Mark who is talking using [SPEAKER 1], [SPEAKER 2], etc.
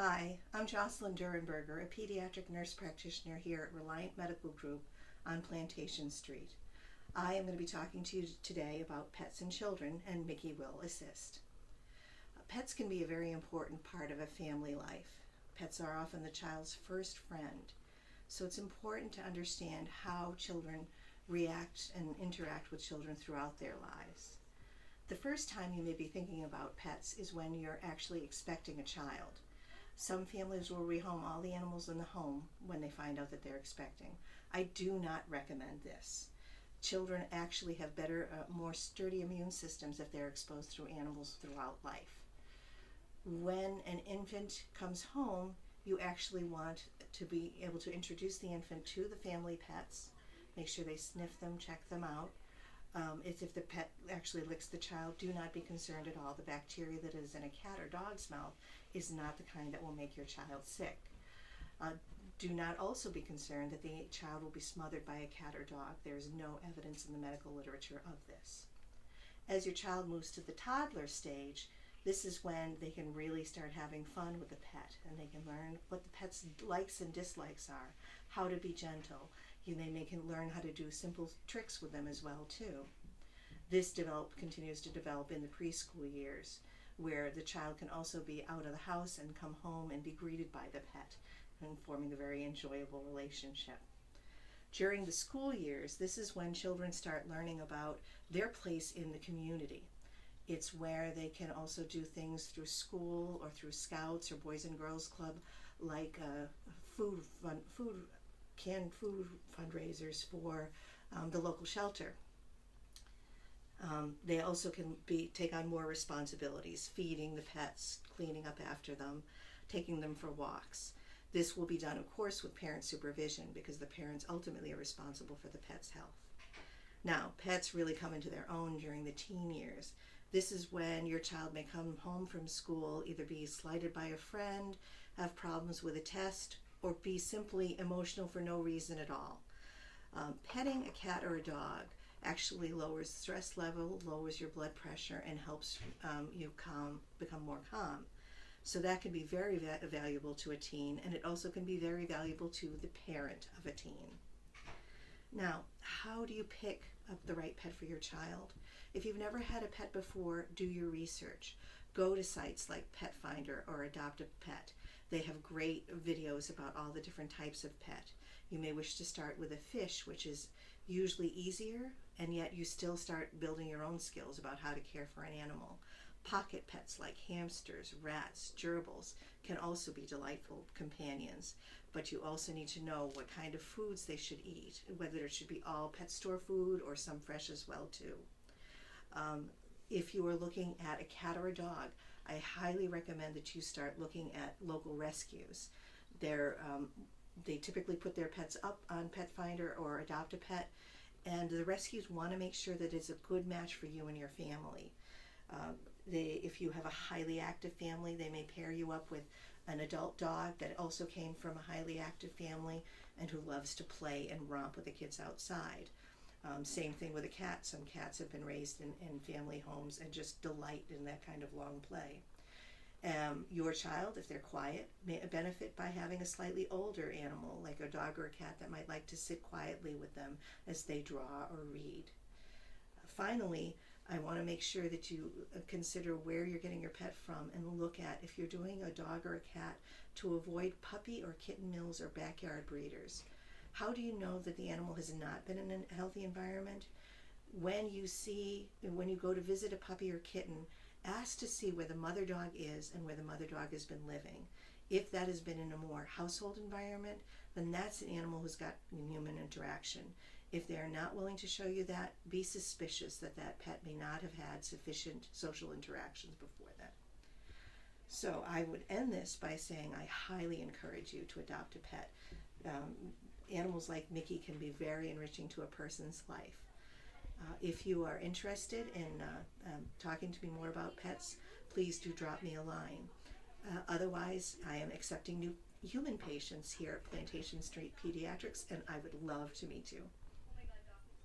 [SPEAKER 1] Hi, I'm Jocelyne Durrenberger, a pediatric nurse practitioner here at Reliant Medical Group on Plantation Street. I am going to be talking to you today about pets and children, and Mickey will assist. Pets can be a very important part of a family life. Pets are often the child's first friend, so it's important to understand how children react and interact with children throughout their lives. The first time you may be thinking about pets is when you're actually expecting a child. Some families will rehome all the animals in the home when they find out that they're expecting. I do not recommend this. Children actually have better, more sturdy immune systems if they're exposed through animals throughout life. When an infant comes home, you actually want to be able to introduce the infant to the family pets, make sure they sniff them, check them out. If the pet actually licks the child, do not be concerned at all. The bacteria that is in a cat or dog's mouth is not the kind that will make your child sick. Do not also be concerned that the child will be smothered by a cat or dog. There is no evidence in the medical literature of this. As your child moves to the toddler stage, this is when they can really start having fun with the pet, and they can learn what the pet's likes and dislikes are, how to be gentle. They can learn how to do simple tricks with them as well too. This continues to develop in the preschool years, where the child can also be out of the house and come home and be greeted by the pet, and forming a very enjoyable relationship. During the school years, this is when children start learning about their place in the community. It's where they can also do things through school or through Scouts or Boys and Girls Club, like canned food fundraisers for the local shelter. They also can take on more responsibilities, feeding the pets, cleaning up after them, taking them for walks. This will be done, of course, with parent supervision, because the parents ultimately are responsible for the pet's health. Now, pets really come into their own during the teen years. This is when your child may come home from school, either be slighted by a friend, have problems with a test, or be simply emotional for no reason at all. Petting a cat or a dog actually lowers stress level, lowers your blood pressure, and helps you become more calm. So that can be very valuable to a teen, and it also can be very valuable to the parent of a teen. Now, how do you pick up the right pet for your child? If you've never had a pet before, do your research. Go to sites like Pet Finder or Adopt a Pet. They have great videos about all the different types of pet. You may wish to start with a fish, which is usually easier, and yet you still start building your own skills about how to care for an animal. Pocket pets like hamsters, rats, gerbils can also be delightful companions, but you also need to know what kind of foods they should eat, whether it should be all pet store food or some fresh as well too. If you are looking at a cat or a dog, I highly recommend that you start looking at local rescues. They typically put their pets up on Pet Finder or Adopt a Pet, and the rescues want to make sure that it's a good match for you and your family. If you have a highly active family, they may pair you up with an adult dog that also came from a highly active family and who loves to play and romp with the kids outside. Same thing with a cat. Some cats have been raised in family homes and just delight in that kind of long play. Your child, if they're quiet, may benefit by having a slightly older animal, like a dog or a cat, that might like to sit quietly with them as they draw or read. Finally, I want to make sure that you consider where you're getting your pet from, and look at, if you're doing a dog or a cat, to avoid puppy or kitten mills or backyard breeders. How do you know that the animal has not been in a healthy environment? When you go to visit a puppy or kitten, ask to see where the mother dog is and where the mother dog has been living. If that has been in a more household environment, then that's an animal who's got human interaction. If they are not willing to show you that, be suspicious that that pet may not have had sufficient social interactions before that. So I would end this by saying I highly encourage you to adopt a pet. Animals like Mickey can be very enriching to a person's life. If you are interested in talking to me more about pets, please do drop me a line. Otherwise, I am accepting new human patients here at Plantation Street Pediatrics, and I would love to meet you.